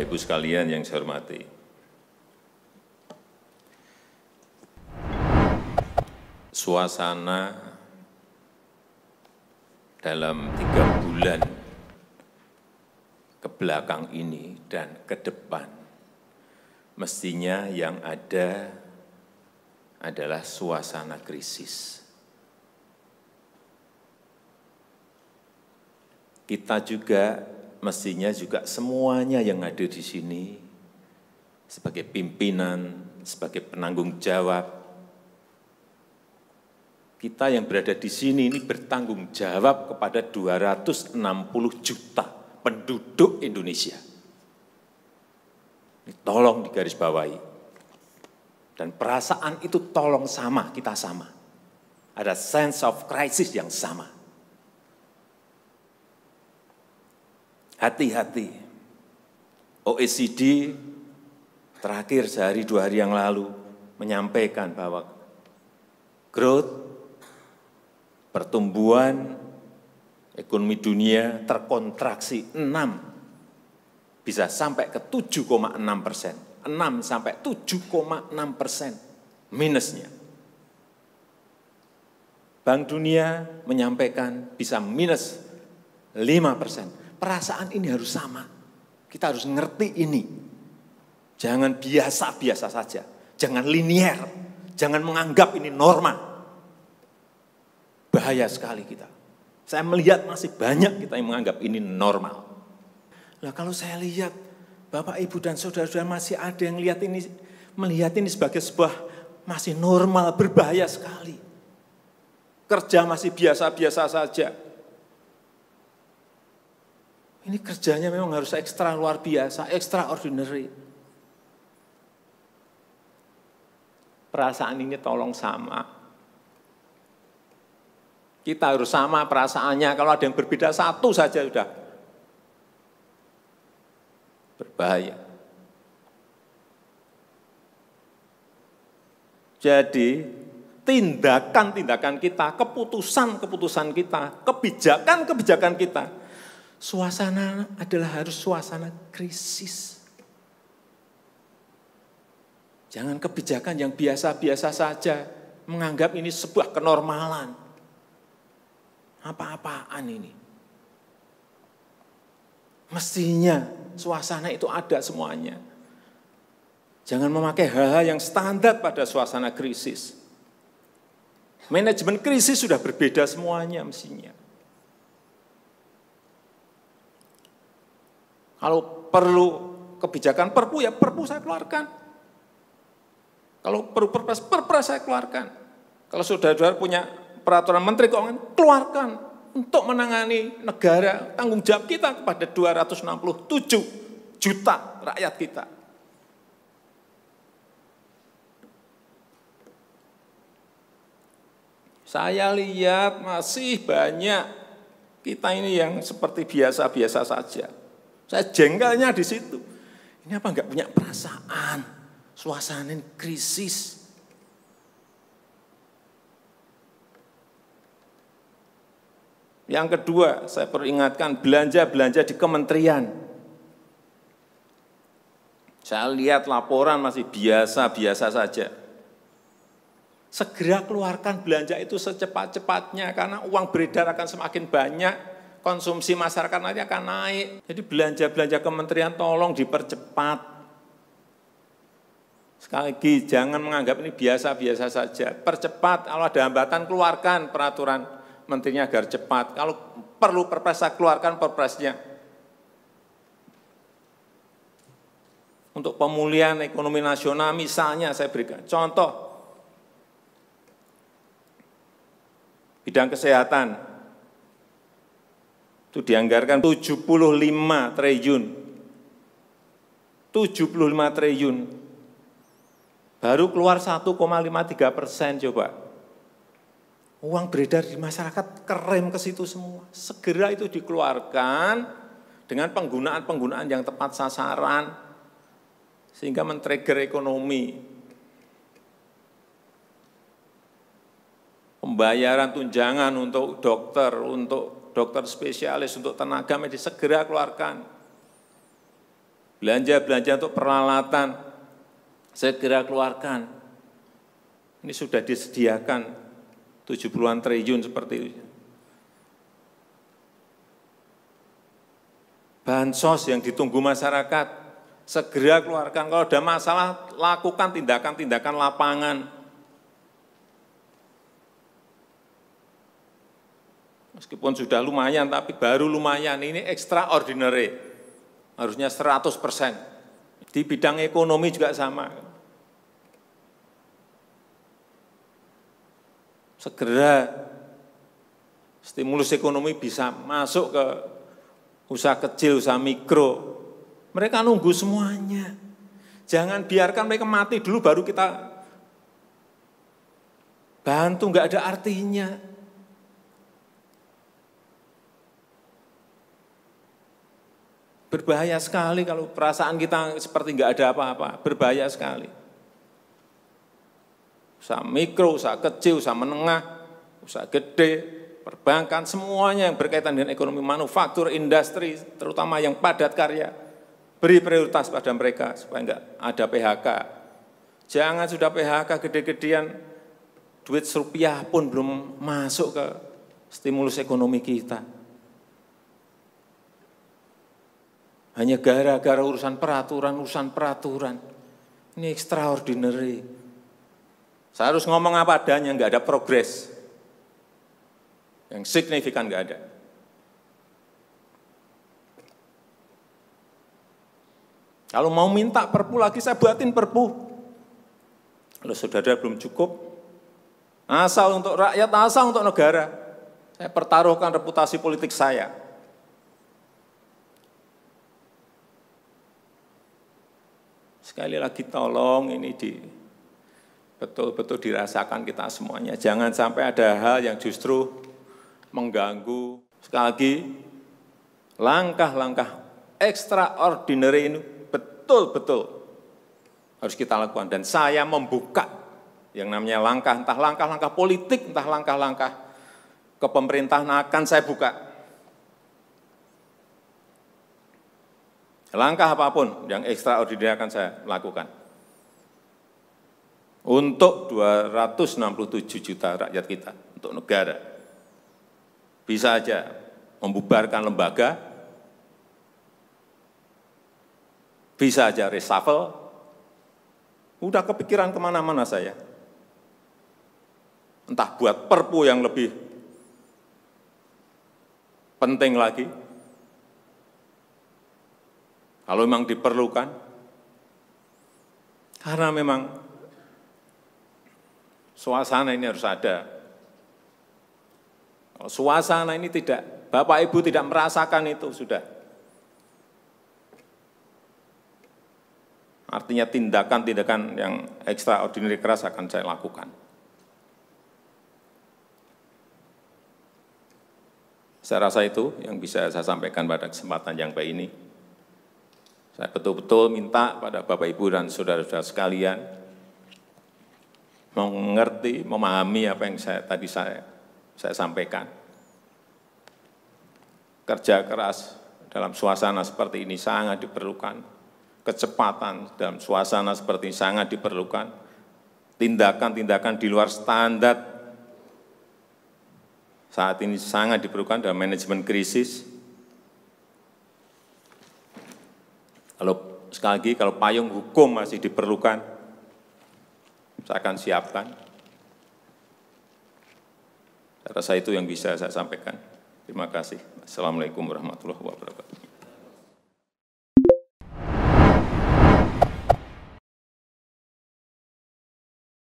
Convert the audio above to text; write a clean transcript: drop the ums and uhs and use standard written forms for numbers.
Bapak Ibu sekalian yang saya hormati. Suasana dalam 3 bulan ke belakang ini dan ke depan, mestinya yang ada adalah suasana krisis. Kita juga mestinya juga semuanya yang hadir di sini sebagai pimpinan, sebagai penanggung jawab, kita yang berada di sini ini bertanggung jawab kepada 260 juta penduduk Indonesia. Ini tolong digarisbawahi. Dan perasaan itu tolong sama, kita sama. Ada sense of crisis yang sama. Hati-hati. OECD terakhir sehari 2 hari yang lalu menyampaikan bahwa growth, pertumbuhan ekonomi dunia terkontraksi 6, bisa sampai ke 7,6%. 6 sampai 7,6% minusnya. Bank Dunia menyampaikan bisa minus 5%. Perasaan ini harus sama. Kita harus ngerti ini. Jangan biasa-biasa saja. Jangan linier. Jangan menganggap ini norma. Bahaya sekali kita. Saya melihat masih banyak kita yang menganggap ini normal. Nah, kalau saya lihat Bapak, Ibu, dan saudara-saudara masih ada yang melihat ini sebagai sebuah masih normal, berbahaya sekali. Kerja masih biasa-biasa saja. Ini kerjanya memang harus ekstra luar biasa, extraordinary. Perasaan ini tolong sama. Kita harus sama perasaannya, kalau ada yang berbeda satu saja sudah berbahaya. Jadi, tindakan-tindakan kita, keputusan-keputusan kita, kebijakan-kebijakan kita, suasana adalah harus suasana krisis. Jangan kebijakan yang biasa-biasa saja, menganggap ini sebuah kenormalan. Apa-apaan ini? Mestinya suasana itu ada semuanya. Jangan memakai hal-hal yang standar pada suasana krisis. Manajemen krisis sudah berbeda semuanya mestinya. Kalau perlu kebijakan perpu, ya perpu saya keluarkan. Kalau perlu perpres saya keluarkan. Kalau saudara-saudara punya peraturan Menteri Keuangan, keluarkan untuk menangani negara, tanggung jawab kita kepada 267 juta rakyat kita. Saya lihat masih banyak kita ini yang seperti biasa-biasa saja. Saya jengkelnya di situ. Ini apa enggak punya perasaan, suasana krisis. Yang kedua, saya peringatkan belanja-belanja di kementerian. Saya lihat laporan masih biasa-biasa saja. Segera keluarkan belanja itu secepat-cepatnya, karena uang beredar akan semakin banyak, konsumsi masyarakat nanti akan naik. Jadi belanja-belanja kementerian tolong dipercepat. Sekali lagi, jangan menganggap ini biasa-biasa saja. Percepat, kalau ada hambatan keluarkan peraturan menterinya agar cepat. Kalau perlu perpres, saya keluarkan perpresnya. Untuk pemulihan ekonomi nasional misalnya saya berikan contoh. Bidang kesehatan, itu dianggarkan 75 triliun. 75 triliun. Baru keluar 1,53% coba. Uang beredar di masyarakat kerem ke situ semua. Segera itu dikeluarkan dengan penggunaan-penggunaan yang tepat sasaran, sehingga men-trigger ekonomi. Pembayaran tunjangan untuk dokter spesialis, untuk tenaga medis segera keluarkan. Belanja-belanja untuk peralatan, segera keluarkan. Ini sudah disediakan 70-an triliun seperti itu. Bansos yang ditunggu masyarakat, segera keluarkan. Kalau ada masalah, lakukan tindakan-tindakan lapangan. Meskipun sudah lumayan, tapi baru lumayan. Ini extraordinary. Harusnya 100%. Di bidang ekonomi juga sama. Segera stimulus ekonomi bisa masuk ke usaha kecil, usaha mikro. Mereka nunggu semuanya. Jangan biarkan mereka mati dulu baru kita bantu, nggak ada artinya. Berbahaya sekali kalau perasaan kita seperti nggak ada apa-apa, berbahaya sekali. Usaha mikro, usaha kecil, usaha menengah, usaha gede, perbankan, semuanya yang berkaitan dengan ekonomi manufaktur, industri, terutama yang padat karya, beri prioritas pada mereka supaya enggak ada PHK. Jangan sudah PHK gede-gedean, duit rupiah pun belum masuk ke stimulus ekonomi kita. Hanya gara-gara urusan peraturan. Ini extraordinary. Saya harus ngomong apa adanya, enggak ada progres. Yang signifikan enggak ada. Kalau mau minta perpu lagi, saya buatin perpu. Kalau saudara belum cukup, asal untuk rakyat, asal untuk negara. Saya pertaruhkan reputasi politik saya. Sekali lagi tolong ini betul-betul dirasakan kita semuanya. Jangan sampai ada hal yang justru mengganggu. Sekali lagi, langkah-langkah extraordinary ini betul-betul harus kita lakukan. Dan saya membuka yang namanya langkah, entah langkah-langkah politik, entah langkah-langkah kepemerintahan akan saya buka. Langkah apapun yang extraordinary akan saya lakukan. Untuk 267 juta rakyat kita, untuk negara. Bisa aja membubarkan lembaga, bisa aja reshuffle, udah kepikiran kemana-mana saya. Entah buat perpu yang lebih penting lagi, kalau memang diperlukan, karena memang suasana ini harus ada. Kalau suasana ini tidak, Bapak Ibu tidak merasakan itu, sudah. Artinya tindakan-tindakan yang extraordinary keras akan saya lakukan. Saya rasa itu yang bisa saya sampaikan pada kesempatan yang baik ini. Saya betul-betul minta pada Bapak Ibu dan saudara-saudara sekalian mengerti, memahami apa yang tadi saya sampaikan. Kerja keras dalam suasana seperti ini sangat diperlukan. Kecepatan dalam suasana seperti ini sangat diperlukan. Tindakan-tindakan di luar standar saat ini sangat diperlukan dalam manajemen krisis. Sekali lagi, kalau payung hukum masih diperlukan, saya akan siapkan. Saya rasa itu yang bisa saya sampaikan. Terima kasih. Assalamualaikum warahmatullahi wabarakatuh.